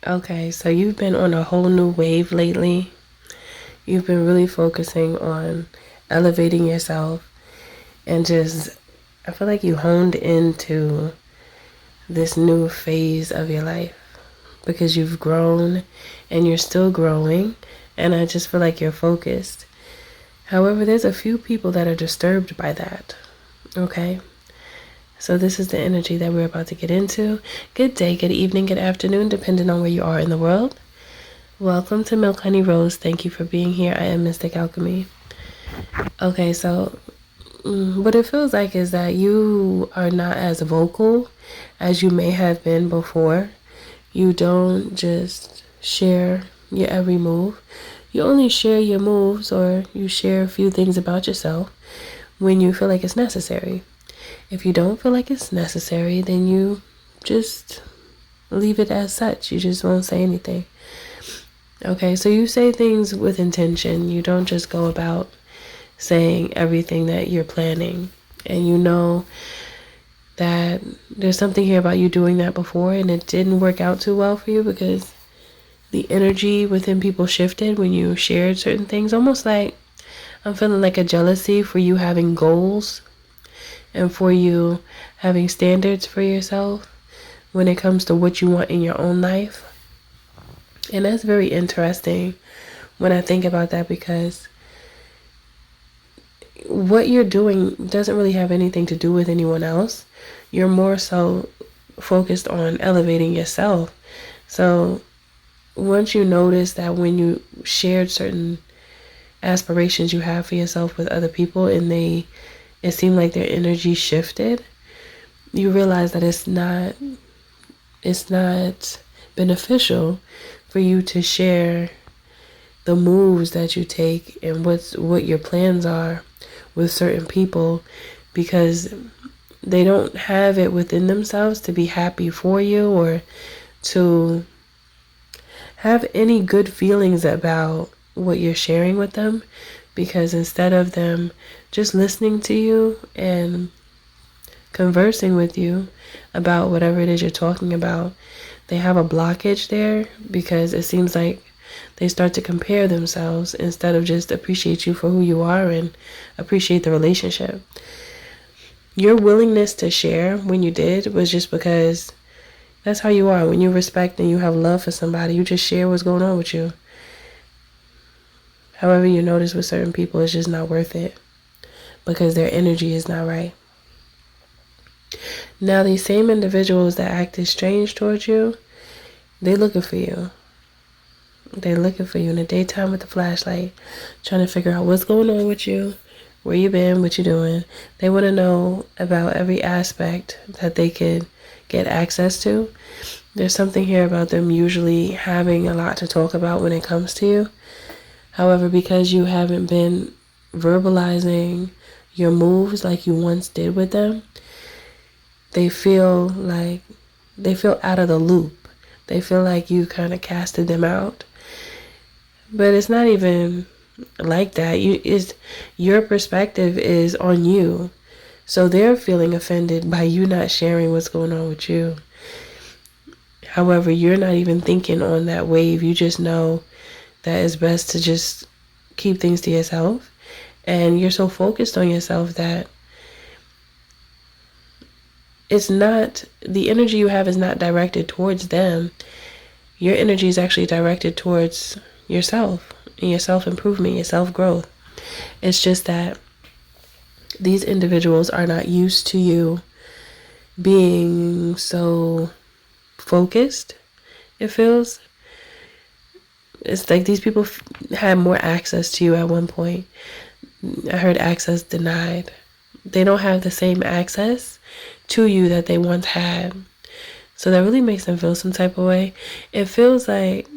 Okay, so you've been on a whole new wave lately. You've been really focusing on elevating yourself and just, I feel like you honed into this new phase of your life because you've grown and you're still growing, and I just feel like you're focused. However, there's a few people that are disturbed by that. Okay? So this is the energy that we're about to get into. Good day, good evening, good afternoon, depending on where you are in the world. Welcome to Milk Honey Rose. Thank you for being here. I am Mystic Alchemy. Okay, so what it feels like is that you are not as vocal as you may have been before. You don't just share your every move. You only share your moves, or you share a few things about yourself when you feel like it's necessary. If you don't feel like it's necessary, then you just leave it as such. You just won't say anything. Okay, so you say things with intention. You don't just go about saying everything that you're planning. And you know that there's something here about you doing that before and it didn't work out too well for you because the energy within people shifted when you shared certain things. Almost like I'm feeling like a jealousy for you having goals and for you having standards for yourself when it comes to what you want in your own life. And that's very interesting when I think about that, because what you're doing doesn't really have anything to do with anyone else. You're more so focused on elevating yourself. So once you notice that when you shared certain aspirations you have for yourself with other people and it seemed like their energy shifted, you realize that it's not beneficial for you to share the moves that you take and what your plans are with certain people, because they don't have it within themselves to be happy for you or to have any good feelings about what you're sharing with them. Because instead of them just listening to you and conversing with you about whatever it is you're talking about, they have a blockage there because it seems like they start to compare themselves instead of just appreciate you for who you are and appreciate the relationship. Your willingness to share when you did was just because that's how you are. When you respect and you have love for somebody, you just share what's going on with you. However, you notice with certain people, it's just not worth it because their energy is not right. Now, these same individuals that acted strange towards you, they looking for you. They're looking for you in the daytime with the flashlight, trying to figure out what's going on with you, where you been, what you doing. They want to know about every aspect that they could get access to. There's something here about them usually having a lot to talk about when it comes to you. However, because you haven't been verbalizing your moves like you once did with them, they feel out of the loop. They feel like you kind of casted them out. But it's not even like that. Your perspective is on you. So they're feeling offended by you not sharing what's going on with you. However, you're not even thinking on that wave. You just know that it's best to just keep things to yourself. And you're so focused on yourself that the energy you have is not directed towards them. Your energy is actually directed towards yourself and your self-improvement, your self-growth. It's just that these individuals are not used to you being so focused, it feels. It's like these people had more access to you at one point. I heard access denied. They don't have the same access to you that they once had. So that really makes them feel some type of way. It feels like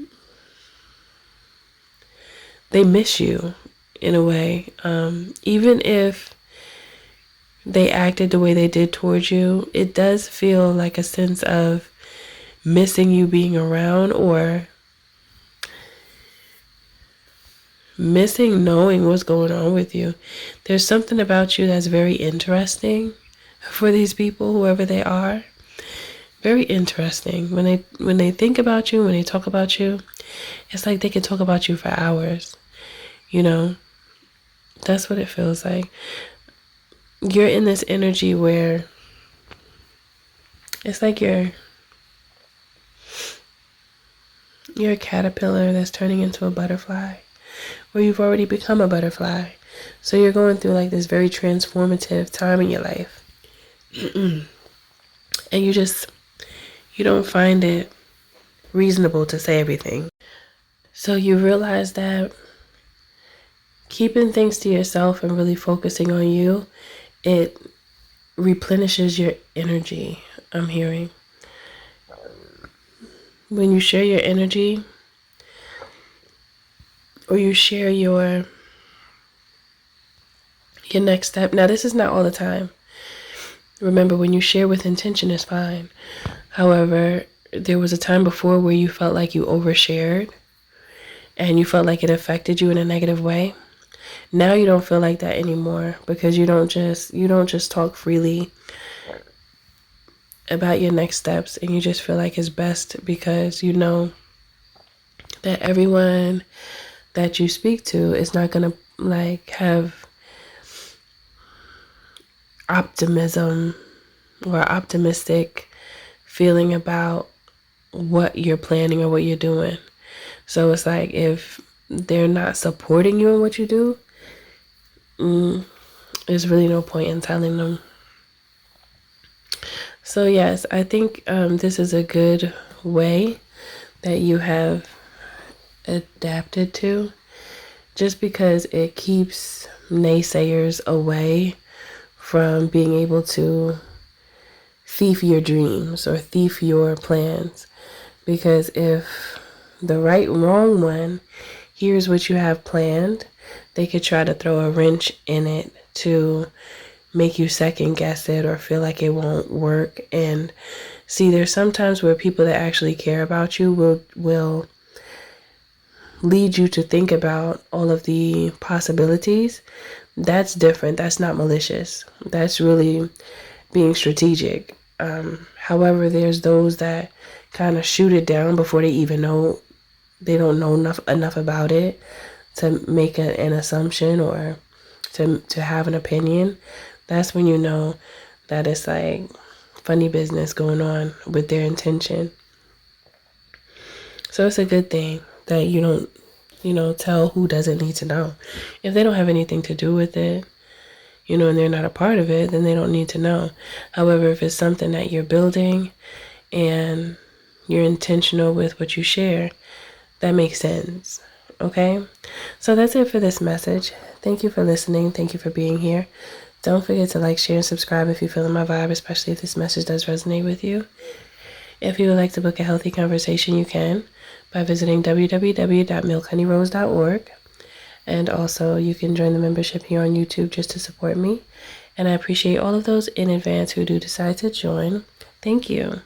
they miss you in a way. Even if they acted the way they did towards you, it does feel like a sense of missing you being around, or missing knowing what's going on with you. There's something about you that's very interesting for these people, whoever they are, very interesting. When they think about you, when they talk about you, it's like they can talk about you for hours. You know, that's what it feels like. You're in this energy where it's like you're a caterpillar that's turning into a butterfly, or you've already become a butterfly. So you're going through like this very transformative time in your life. And you don't find it reasonable to say everything. So you realize that keeping things to yourself and really focusing on you, it replenishes your energy, I'm hearing. When you share your energy, or you share your next step. Now, this is not all the time. Remember, when you share with intention, it's fine. However, there was a time before where you felt like you overshared and you felt like it affected you in a negative way. Now you don't feel like that anymore, because you don't just talk freely about your next steps, and you just feel like it's best because you know that everyone that you speak to is not going to like have optimism or optimistic feeling about what you're planning or what you're doing. So it's like if they're not supporting you in what you do, there's really no point in telling them. So yes, I think this is a good way that you have adapted to, just because it keeps naysayers away from being able to thief your dreams or thief your plans. Because if the wrong one hears what you have planned, they could try to throw a wrench in it to make you second guess it or feel like it won't work. And see, there's sometimes where people that actually care about you will lead you to think about all of the possibilities. That's different. That's not malicious. That's really being strategic. However, there's those that kind of shoot it down before they even know. They don't know enough about it to make an assumption or to have an opinion. That's when you know that it's like funny business going on with their intention. So it's a good thing that you don't, tell who doesn't need to know. If they don't have anything to do with it, and they're not a part of it, then they don't need to know. However, if it's something that you're building and you're intentional with what you share, that makes sense. Okay? So that's it for this message. Thank you for listening. Thank you for being here. Don't forget to like, share, and subscribe if you feel in my vibe, especially if this message does resonate with you. If you would like to book a healthy conversation, you can by visiting www.milkhoneyrose.org. And also, you can join the membership here on YouTube just to support me. And I appreciate all of those in advance who do decide to join. Thank you.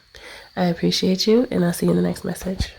I appreciate you, and I'll see you in the next message.